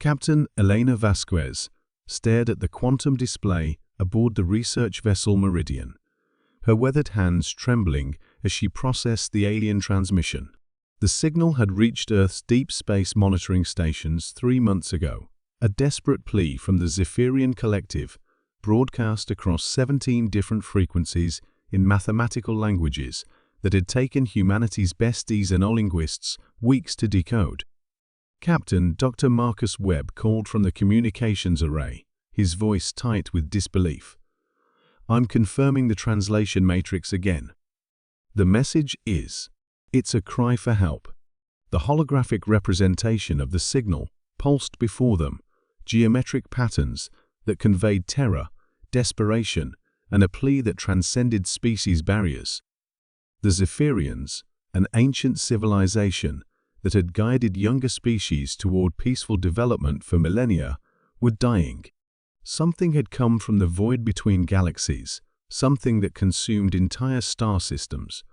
Captain Elena Vasquez stared at the quantum display aboard the research vessel Meridian, her weathered hands trembling as she processed the alien transmission. The signal had reached Earth's deep space monitoring stations 3 months ago, a desperate plea from the Zephyrian Collective, broadcast across 17 different frequencies in mathematical languages that had taken humanity's best xenolinguists weeks to decode. Captain Dr. Marcus Webb called from the communications array, his voice tight with disbelief. "I'm confirming the translation matrix again. The message is, it's a cry for help." The holographic representation of the signal pulsed before them, geometric patterns that conveyed terror, desperation, and a plea that transcended species barriers. The Zephyrians, an ancient civilization that had guided younger species toward peaceful development for millennia, were dying. Something had come from the void between galaxies, something that consumed entire star systems,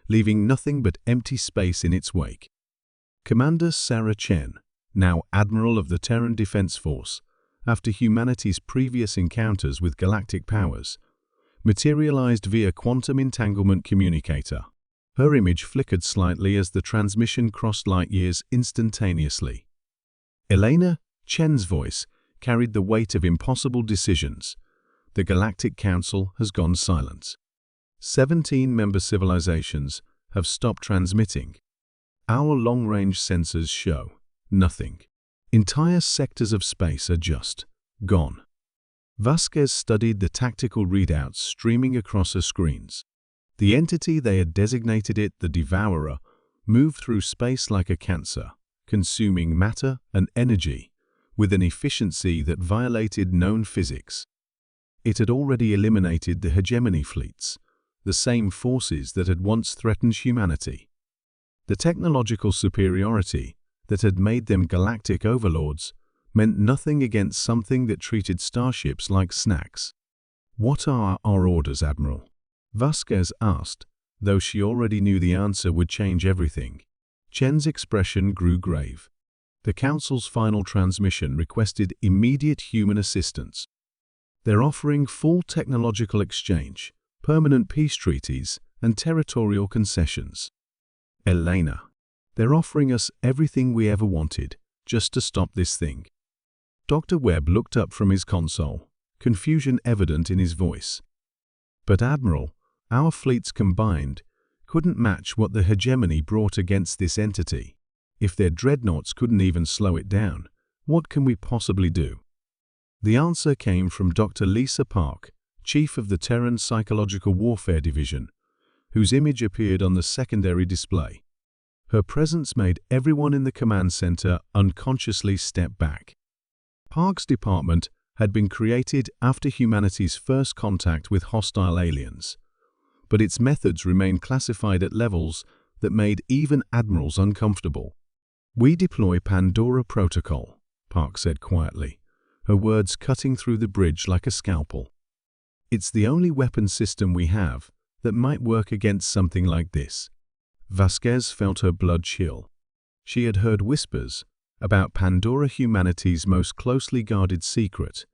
leaving nothing but empty space in its wake. Commander Sarah Chen, now Admiral of the Terran Defense Force, after humanity's previous encounters with galactic powers, materialized via quantum entanglement communicator. Her image flickered slightly as the transmission crossed light years instantaneously. Elena, Chen's voice carried the weight of impossible decisions. The Galactic Council has gone silent. 17 member civilizations have stopped transmitting. Our long-range sensors show nothing. Entire sectors of space are just gone. Vasquez studied the tactical readouts streaming across her screens. The entity they had designated it, the Devourer, moved through space like a cancer, consuming matter and energy with an efficiency that violated known physics. It had already eliminated the hegemony fleets, the same forces that had once threatened humanity. The technological superiority that had made them galactic overlords meant nothing against something that treated starships like snacks. "What are our orders, Admiral?" Vasquez asked, though she already knew the answer would change everything. Chen's expression grew grave. The Council's final transmission requested immediate human assistance. They're offering full technological exchange, permanent peace treaties, and territorial concessions. Elena, they're offering us everything we ever wanted, just to stop this thing. Dr. Webb looked up from his console, confusion evident in his voice. "But Admiral, our fleets combined couldn't match what the hegemony brought against this entity. If their dreadnoughts couldn't even slow it down, what can we possibly do?" The answer came from Dr. Lisa Park, Chief of the Terran Psychological Warfare Division, whose image appeared on the secondary display. Her presence made everyone in the command center unconsciously step back. Park's department had been created after humanity's first contact with hostile aliens, but its methods remained classified at levels that made even admirals uncomfortable. "We deploy Pandora Protocol," Park said quietly, her words cutting through the bridge like a scalpel. "It's the only weapon system we have that might work against something like this." Vasquez felt her blood chill. She had heard whispers about Pandora, humanity's most closely guarded secret,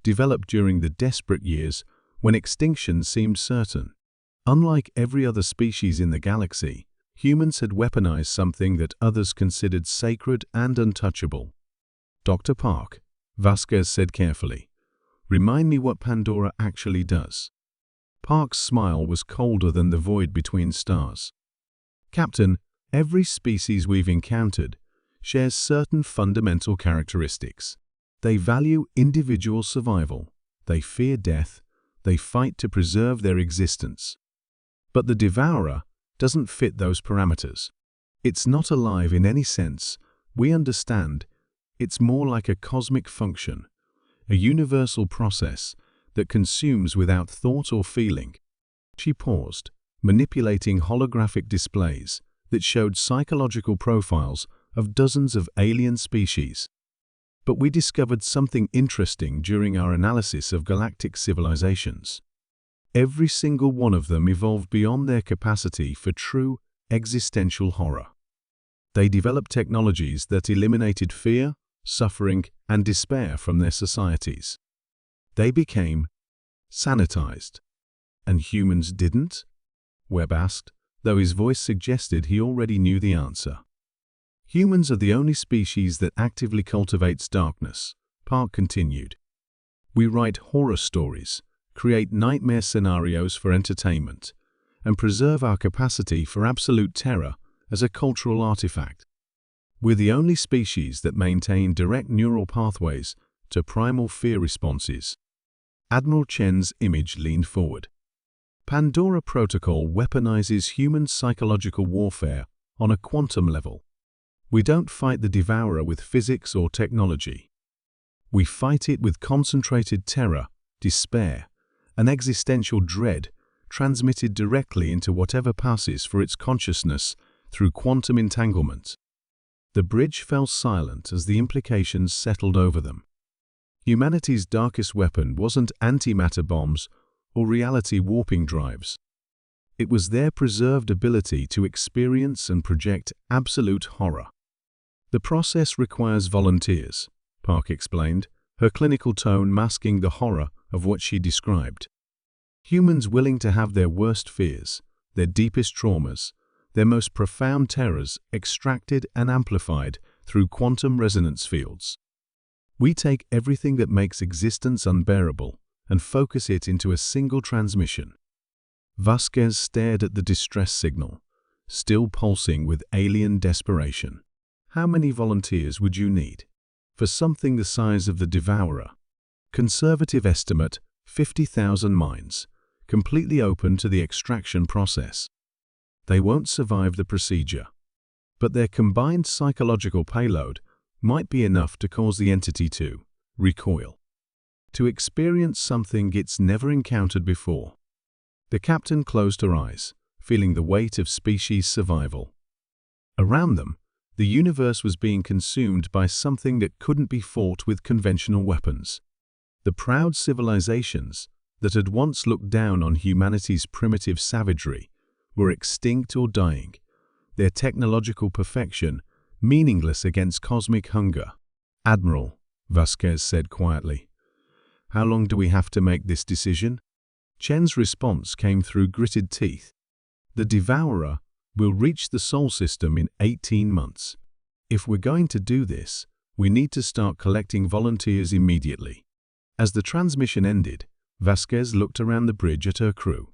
developed during the desperate years when extinction seemed certain. Unlike every other species in the galaxy, humans had weaponized something that others considered sacred and untouchable. "Dr. Park," Vasquez said carefully, "remind me what Pandora actually does." Park's smile was colder than the void between stars. "Captain, every species we've encountered shares certain fundamental characteristics. They value individual survival, they fear death, they fight to preserve their existence. But the Devourer doesn't fit those parameters. It's not alive in any sense. We understand it's more like a cosmic function, a universal process that consumes without thought or feeling." She paused, manipulating holographic displays that showed psychological profiles of dozens of alien species. "But we discovered something interesting during our analysis of galactic civilizations. Every single one of them evolved beyond their capacity for true existential horror. They developed technologies that eliminated fear, suffering, and despair from their societies. They became sanitized. And humans didn't? Webb asked, though his voice suggested he already knew the answer. Humans are the only species that actively cultivates darkness, Park continued. We write horror stories, create nightmare scenarios for entertainment, and preserve our capacity for absolute terror as a cultural artifact. We're the only species that maintain direct neural pathways to primal fear responses. Admiral Chen's image leaned forward. Pandora Protocol weaponizes human psychological warfare on a quantum level. We don't fight the devourer with physics or technology. We fight it with concentrated terror, despair, and existential dread transmitted directly into whatever passes for its consciousness through quantum entanglement. The bridge fell silent as the implications settled over them. Humanity's darkest weapon wasn't antimatter bombs or reality warping drives. It was their preserved ability to experience and project absolute horror. The process requires volunteers, Park explained, her clinical tone masking the horror of what she described. Humans willing to have their worst fears, their deepest traumas, their most profound terrors extracted and amplified through quantum resonance fields. We take everything that makes existence unbearable and focus it into a single transmission. Vasquez stared at the distress signal, still pulsing with alien desperation. How many volunteers would you need? For something the size of the Devourer. Conservative estimate, 50,000 minds, completely open to the extraction process. They won't survive the procedure. But their combined psychological payload might be enough to cause the entity to recoil. To experience something it's never encountered before. The captain closed her eyes, feeling the weight of species survival. Around them, the universe was being consumed by something that couldn't be fought with conventional weapons. The proud civilizations that had once looked down on humanity's primitive savagery were extinct or dying, their technological perfection meaningless against cosmic hunger. Admiral, Vasquez said quietly, how long do we have to make this decision? Chen's response came through gritted teeth. The Devourer will reach the Sol system in 18 months. If we're going to do this, we need to start collecting volunteers immediately. As the transmission ended, Vasquez looked around the bridge at her crew.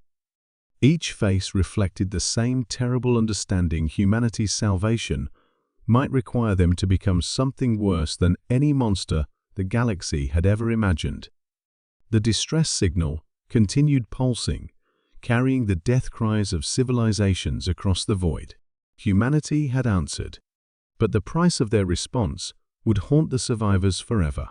Each face reflected the same terrible understanding humanity's salvation might require them to become something worse than any monster the galaxy had ever imagined. The distress signal continued pulsing, carrying the death cries of civilizations across the void. Humanity had answered, but the price of their response would haunt the survivors forever.